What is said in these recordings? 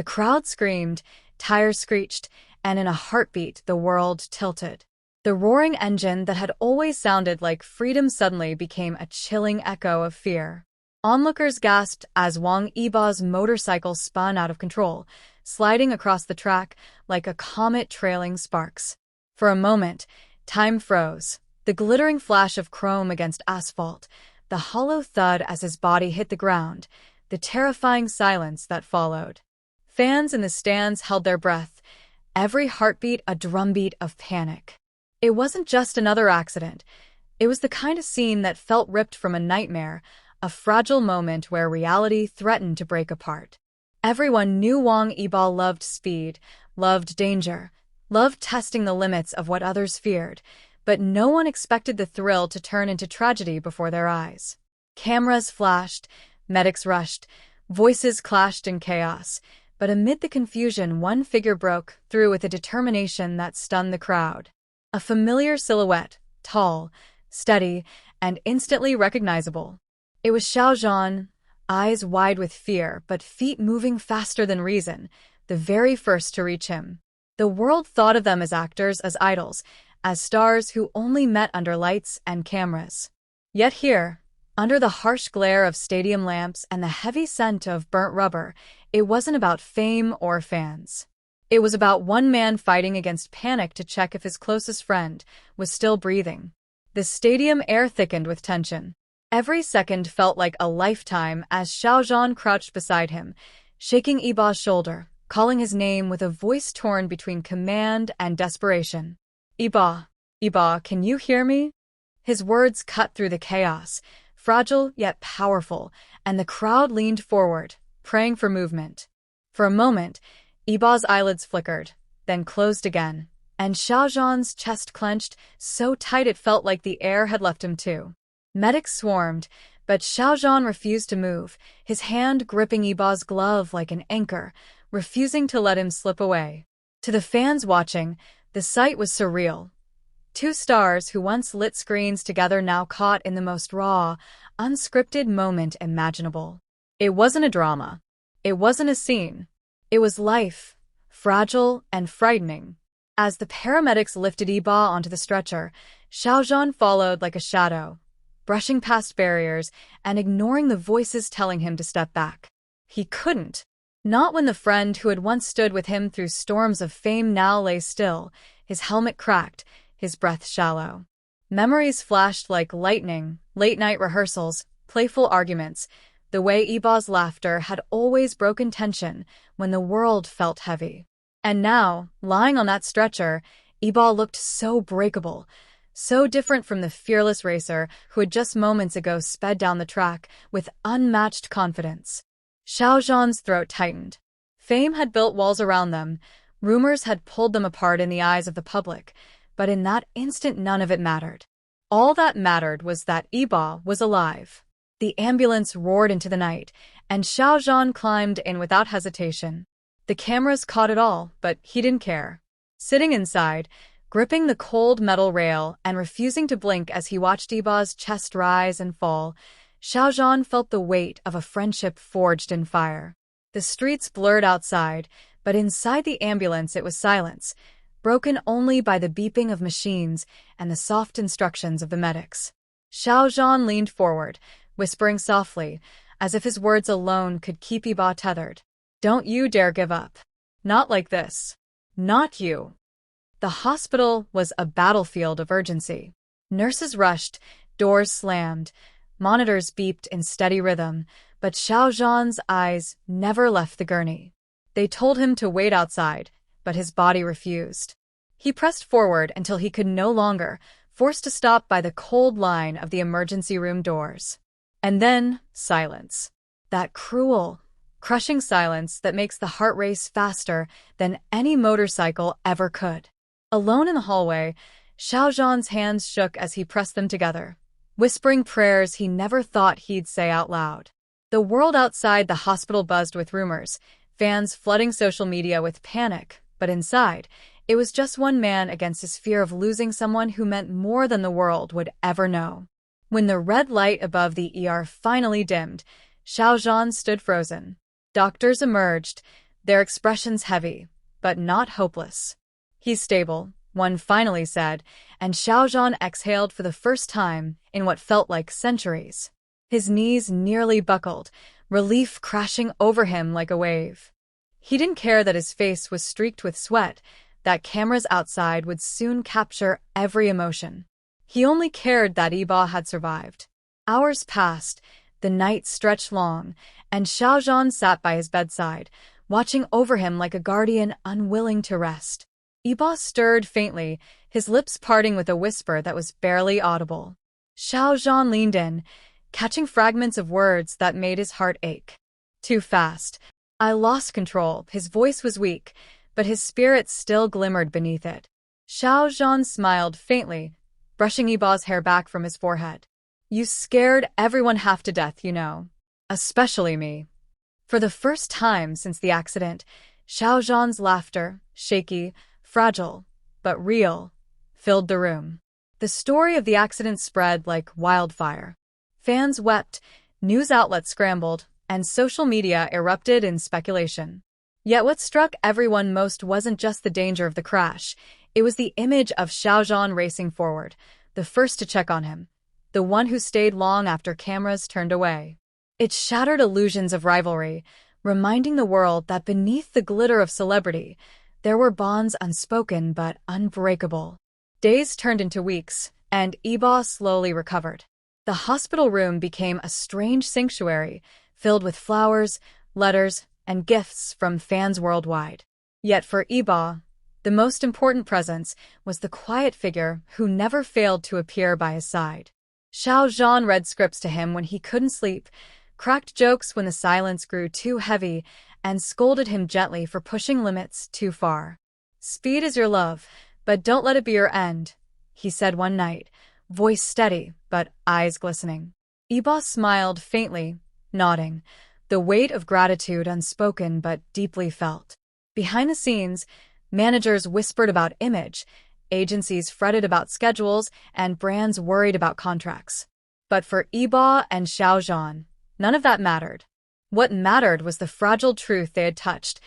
The crowd screamed, tires screeched, and in a heartbeat the world tilted. The roaring engine that had always sounded like freedom suddenly became a chilling echo of fear. Onlookers gasped as Wang Yibo's motorcycle spun out of control, sliding across the track like a comet trailing sparks. For a moment, time froze. The glittering flash of chrome against asphalt, the hollow thud as his body hit the ground, the terrifying silence that followed. Fans in the stands held their breath, every heartbeat a drumbeat of panic. It wasn't just another accident. It was the kind of scene that felt ripped from a nightmare, a fragile moment where reality threatened to break apart. Everyone knew Wang Yibo loved speed, loved danger, loved testing the limits of what others feared, but no one expected the thrill to turn into tragedy before their eyes. Cameras flashed, medics rushed, voices clashed in chaos, but amid the confusion one figure broke through with a determination that stunned the crowd. A familiar silhouette, tall, steady, and instantly recognizable. It was Xiao Zhan, eyes wide with fear but feet moving faster than reason, the very first to reach him. The world thought of them as actors, as idols, as stars who only met under lights and cameras. Yet here, under the harsh glare of stadium lamps and the heavy scent of burnt rubber, it wasn't about fame or fans. It was about one man fighting against panic to check if his closest friend was still breathing. The stadium air thickened with tension. Every second felt like a lifetime as Xiao Zhan crouched beside him, shaking Yibo's shoulder, calling his name with a voice torn between command and desperation. Yibo, Yibo, can you hear me? His words cut through the chaos, fragile yet powerful, and the crowd leaned forward, praying for movement. For a moment, Yibo's eyelids flickered, then closed again, and Xiao Zhan's chest clenched so tight it felt like the air had left him too. Medics swarmed, but Xiao Zhan refused to move, his hand gripping Yibo's glove like an anchor, refusing to let him slip away. To the fans watching, the sight was surreal. Two stars who once lit screens together now caught in the most raw, unscripted moment imaginable. It wasn't a drama. It wasn't a scene. It was life, fragile and frightening. As the paramedics lifted Yibo onto the stretcher, Xiao Zhan followed like a shadow, brushing past barriers and ignoring the voices telling him to step back. He couldn't. Not when the friend who had once stood with him through storms of fame now lay still, his helmet cracked, his breath shallow. Memories flashed like lightning, late-night rehearsals, playful arguments, the way Yibo's laughter had always broken tension when the world felt heavy. And now, lying on that stretcher, Yibo looked so breakable, so different from the fearless racer who had just moments ago sped down the track with unmatched confidence. Xiao Zhan's throat tightened. Fame had built walls around them, rumors had pulled them apart in the eyes of the public, but in that instant none of it mattered. All that mattered was that Yibo was alive. The ambulance roared into the night, and Xiao Zhan climbed in without hesitation. The cameras caught it all, but he didn't care. Sitting inside, gripping the cold metal rail and refusing to blink as he watched Yibo's chest rise and fall, Xiao Zhan felt the weight of a friendship forged in fire. The streets blurred outside, but inside the ambulance it was silence, broken only by the beeping of machines and the soft instructions of the medics. Xiao Zhan leaned forward, whispering softly, as if his words alone could keep Yibo tethered. "Don't you dare give up. Not like this. Not you." The hospital was a battlefield of urgency. Nurses rushed, doors slammed, monitors beeped in steady rhythm, but Xiao Zhan's eyes never left the gurney. They told him to wait outside, but his body refused. He pressed forward until he could no longer, forced to stop by the cold line of the emergency room doors. And then, silence. That cruel, crushing silence that makes the heart race faster than any motorcycle ever could. Alone in the hallway, Xiao Zhan's hands shook as he pressed them together, whispering prayers he never thought he'd say out loud. The world outside the hospital buzzed with rumors, fans flooding social media with panic, but inside, it was just one man against his fear of losing someone who meant more than the world would ever know. When the red light above the ER finally dimmed, Xiao Zhan stood frozen. Doctors emerged, their expressions heavy, but not hopeless. "He's stable," one finally said, and Xiaojan exhaled for the first time in what felt like centuries. His knees nearly buckled, relief crashing over him like a wave. He didn't care that his face was streaked with sweat, that cameras outside would soon capture every emotion. He only cared that Yibo had survived. Hours passed, the night stretched long, and Xiaojan sat by his bedside, watching over him like a guardian unwilling to rest. Yibo stirred faintly, his lips parting with a whisper that was barely audible. Xiaojan leaned in, catching fragments of words that made his heart ache. "Too fast. I lost control." His voice was weak, but his spirit still glimmered beneath it. Xiaojan smiled faintly, brushing Yibo's hair back from his forehead. "You scared everyone half to death, you know. Especially me." For the first time since the accident, Xiaojan's laughter, shaky, fragile, but real, filled the room. The story of the accident spread like wildfire. Fans wept, news outlets scrambled, and social media erupted in speculation. Yet what struck everyone most wasn't just the danger of the crash. It was the image of Xiaojan racing forward, the first to check on him, the one who stayed long after cameras turned away. It shattered illusions of rivalry, reminding the world that beneath the glitter of celebrity, there were bonds unspoken but unbreakable. Days turned into weeks, and Yibo slowly recovered. The hospital room became a strange sanctuary, filled with flowers, letters, and gifts from fans worldwide. Yet for Yibo, the most important presence was the quiet figure who never failed to appear by his side. Xiaojan read scripts to him when he couldn't sleep, cracked jokes when the silence grew too heavy, and scolded him gently for pushing limits too far. "Speed is your love, but don't let it be your end," he said one night, voice steady but eyes glistening. Yibo smiled faintly, nodding, the weight of gratitude unspoken but deeply felt. Behind the scenes, managers whispered about image, agencies fretted about schedules, and brands worried about contracts. But for Yibo and Xiaojan, none of that mattered. What mattered was the fragile truth they had touched,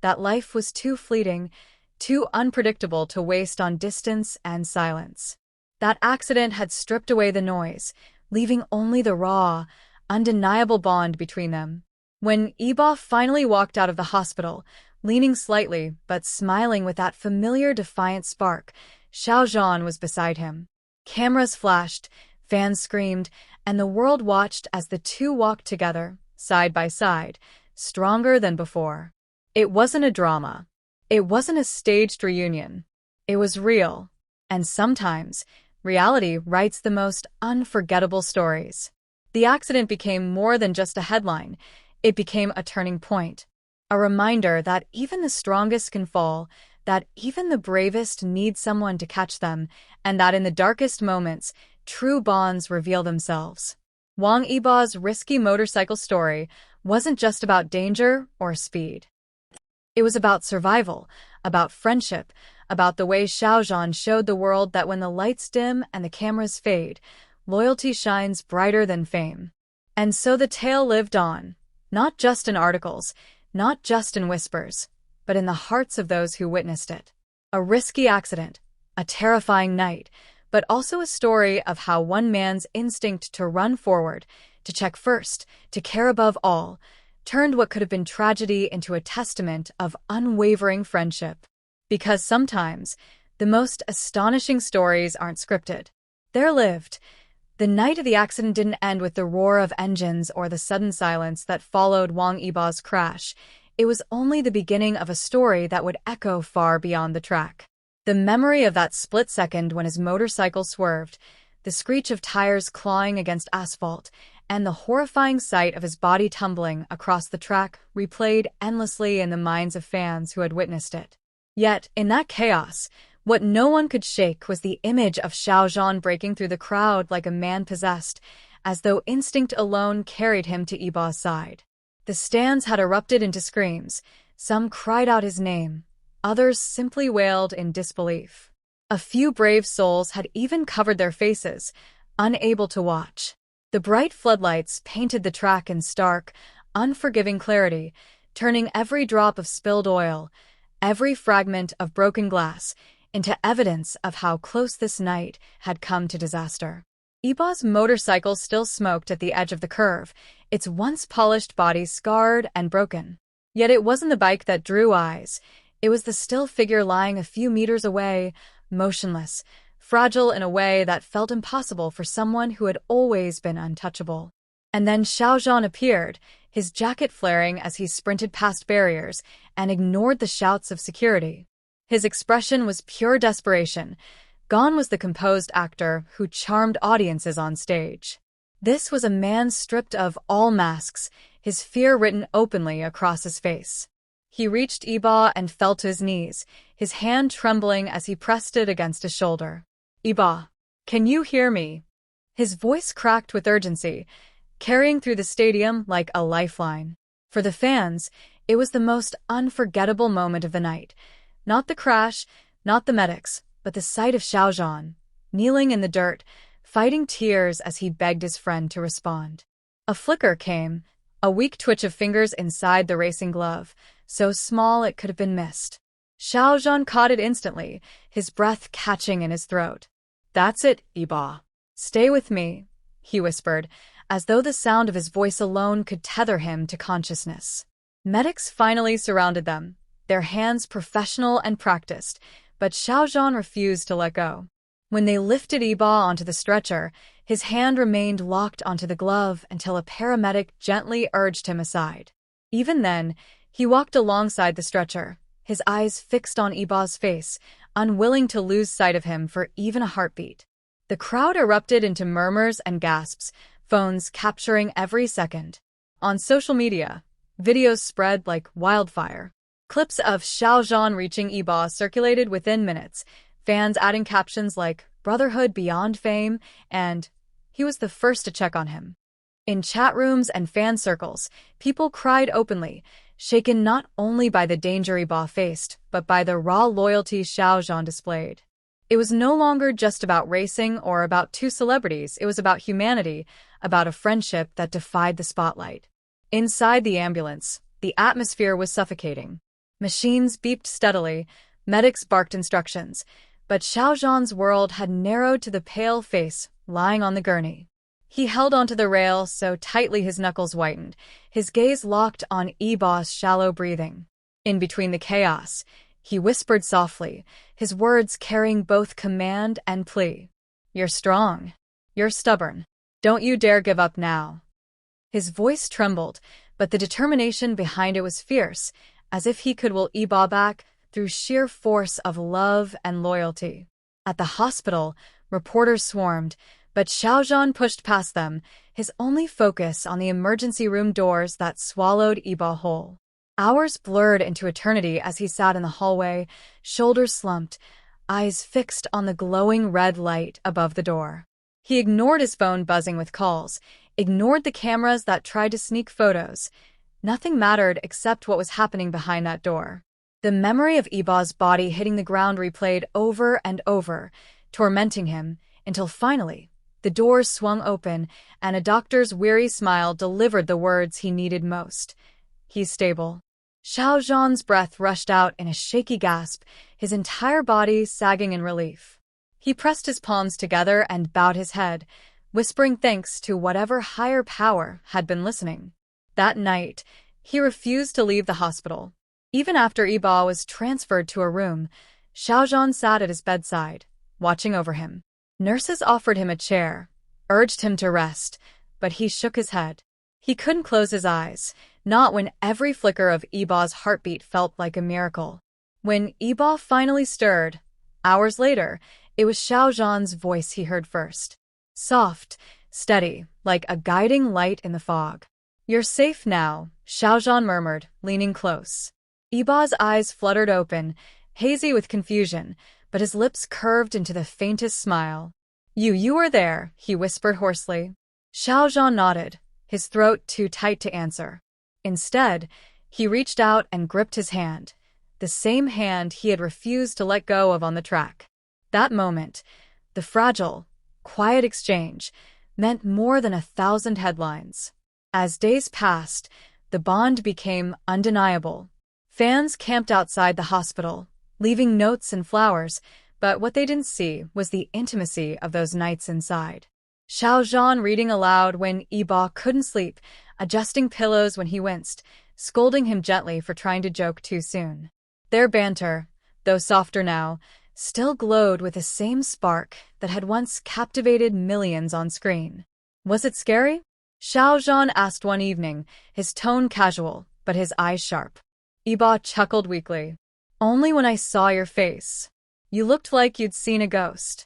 that life was too fleeting, too unpredictable to waste on distance and silence. That accident had stripped away the noise, leaving only the raw, undeniable bond between them. When Yibo finally walked out of the hospital, leaning slightly but smiling with that familiar defiant spark, Xiaojan was beside him. Cameras flashed, fans screamed, and the world watched as the two walked together, side by side, stronger than before. It wasn't a drama. It wasn't a staged reunion. It was real. And sometimes, reality writes the most unforgettable stories. The accident became more than just a headline. It became a turning point. A reminder that even the strongest can fall, that even the bravest need someone to catch them, and that in the darkest moments, true bonds reveal themselves. Wang Yibo's risky motorcycle story wasn't just about danger or speed. It was about survival, about friendship, about the way Xiaojan showed the world that when the lights dim and the cameras fade, loyalty shines brighter than fame. And so the tale lived on, not just in articles, not just in whispers, but in the hearts of those who witnessed it. A risky accident, a terrifying night, but also a story of how one man's instinct to run forward, to check first, to care above all, turned what could have been tragedy into a testament of unwavering friendship. Because sometimes, the most astonishing stories aren't scripted. They're lived. The night of the accident didn't end with the roar of engines or the sudden silence that followed Wang Yibo's crash. It was only the beginning of a story that would echo far beyond the track. The memory of that split second when his motorcycle swerved, the screech of tires clawing against asphalt, and the horrifying sight of his body tumbling across the track replayed endlessly in the minds of fans who had witnessed it. Yet, in that chaos, what no one could shake was the image of Xiaojan breaking through the crowd like a man possessed, as though instinct alone carried him to Yibo's side. The stands had erupted into screams. Some cried out his name. Others simply wailed in disbelief. A few brave souls had even covered their faces, unable to watch. The bright floodlights painted the track in stark, unforgiving clarity, turning every drop of spilled oil, every fragment of broken glass, into evidence of how close this night had come to disaster. Yibo's motorcycle still smoked at the edge of the curve, its once polished body scarred and broken. Yet it wasn't the bike that drew eyes. It was the still figure lying a few meters away, motionless, fragile in a way that felt impossible for someone who had always been untouchable. And then Xiaojan appeared, his jacket flaring as he sprinted past barriers and ignored the shouts of security. His expression was pure desperation. Gone was the composed actor who charmed audiences on stage. This was a man stripped of all masks, his fear written openly across his face. He reached Yibo and fell to his knees, his hand trembling as he pressed it against his shoulder. "Yibo, can you hear me?" His voice cracked with urgency, carrying through the stadium like a lifeline. For the fans, it was the most unforgettable moment of the night. Not the crash, not the medics, but the sight of Xiaojan, kneeling in the dirt, fighting tears as he begged his friend to respond. A flicker came, a weak twitch of fingers inside the racing glove, so small it could have been missed. Xiaojan caught it instantly, his breath catching in his throat. "That's it, Yibo. Stay with me," he whispered, as though the sound of his voice alone could tether him to consciousness. Medics finally surrounded them, their hands professional and practiced, but Xiaojan refused to let go. When they lifted Yibo onto the stretcher, his hand remained locked onto the glove until a paramedic gently urged him aside. Even then, he walked alongside the stretcher, his eyes fixed on Yibo's face, unwilling to lose sight of him for even a heartbeat. The crowd erupted into murmurs and gasps, phones capturing every second. On social media, videos spread like wildfire. Clips of Xiaojan reaching Yibo circulated within minutes, fans adding captions like "Brotherhood beyond fame" and "He was the first to check on him." In chat rooms and fan circles, people cried openly, shaken not only by the danger Yibo faced, but by the raw loyalty Xiaojan displayed. It was no longer just about racing or about two celebrities, it was about humanity, about a friendship that defied the spotlight. Inside the ambulance, the atmosphere was suffocating. Machines beeped steadily, medics barked instructions, but Xiaojan's world had narrowed to the pale face lying on the gurney. He held onto the rail so tightly his knuckles whitened, his gaze locked on Yibo's shallow breathing. In between the chaos, he whispered softly, his words carrying both command and plea. "You're strong. You're stubborn. Don't you dare give up now." His voice trembled, but the determination behind it was fierce, as if he could will Yibo back through sheer force of love and loyalty. At the hospital, reporters swarmed, but Xiaojan pushed past them, his only focus on the emergency room doors that swallowed Yibo whole. Hours blurred into eternity as he sat in the hallway, shoulders slumped, eyes fixed on the glowing red light above the door. He ignored his phone buzzing with calls, ignored the cameras that tried to sneak photos. Nothing mattered except what was happening behind that door. The memory of Yibo's body hitting the ground replayed over and over, tormenting him, until finally, the doors swung open and a doctor's weary smile delivered the words he needed most. "He's stable." Xiaojan's breath rushed out in a shaky gasp, his entire body sagging in relief. He pressed his palms together and bowed his head, whispering thanks to whatever higher power had been listening. That night, he refused to leave the hospital. Even after Yibo was transferred to a room, Xiaojan sat at his bedside, watching over him. Nurses offered him a chair, urged him to rest, but he shook his head. He couldn't close his eyes, not when every flicker of Yibo's heartbeat felt like a miracle. When Yibo finally stirred, hours later, it was Xiaojan's voice he heard first. Soft, steady, like a guiding light in the fog. "You're safe now," Xiaojan murmured, leaning close. Yibo's eyes fluttered open, hazy with confusion, but his lips curved into the faintest smile. You were there," he whispered hoarsely. Xiaojan nodded, his throat too tight to answer. Instead, he reached out and gripped his hand, the same hand he had refused to let go of on the track. That moment, the fragile, quiet exchange, meant more than 1,000 headlines. As days passed, the bond became undeniable. Fans camped outside the hospital, leaving notes and flowers, but what they didn't see was the intimacy of those nights inside. Xiaojan reading aloud when Yibo couldn't sleep, adjusting pillows when he winced, scolding him gently for trying to joke too soon. Their banter, though softer now, still glowed with the same spark that had once captivated millions on screen. Was it scary? Xiaojan asked one evening, his tone casual, but his eyes sharp. Yibo chuckled weakly. Only when I saw your face. You looked like you'd seen a ghost.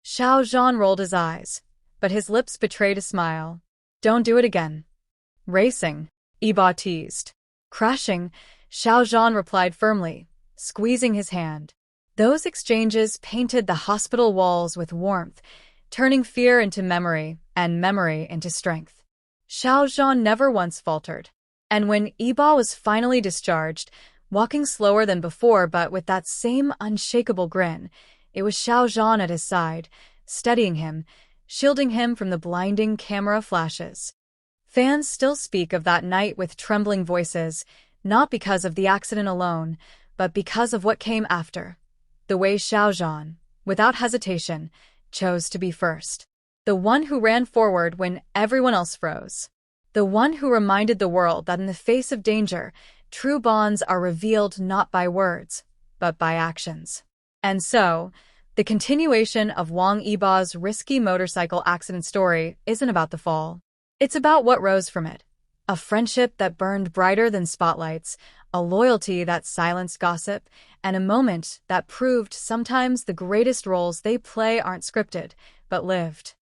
Xiaojan rolled his eyes, but his lips betrayed a smile. Don't do it again. Racing, Yibo teased. Crashing, Xiaojan replied firmly, squeezing his hand. Those exchanges painted the hospital walls with warmth, turning fear into memory and memory into strength. Xiaojan never once faltered. And when Yibo was finally discharged, walking slower than before but with that same unshakable grin, it was Xiaojan at his side, steadying him, shielding him from the blinding camera flashes. Fans still speak of that night with trembling voices, not because of the accident alone, but because of what came after. The way Xiaojan, without hesitation, chose to be first. The one who ran forward when everyone else froze. The one who reminded the world that in the face of danger, true bonds are revealed not by words, but by actions. And so, the continuation of Wang Yibo's risky motorcycle accident story isn't about the fall. It's about what rose from it. A friendship that burned brighter than spotlights, a loyalty that silenced gossip, and a moment that proved sometimes the greatest roles they play aren't scripted, but lived.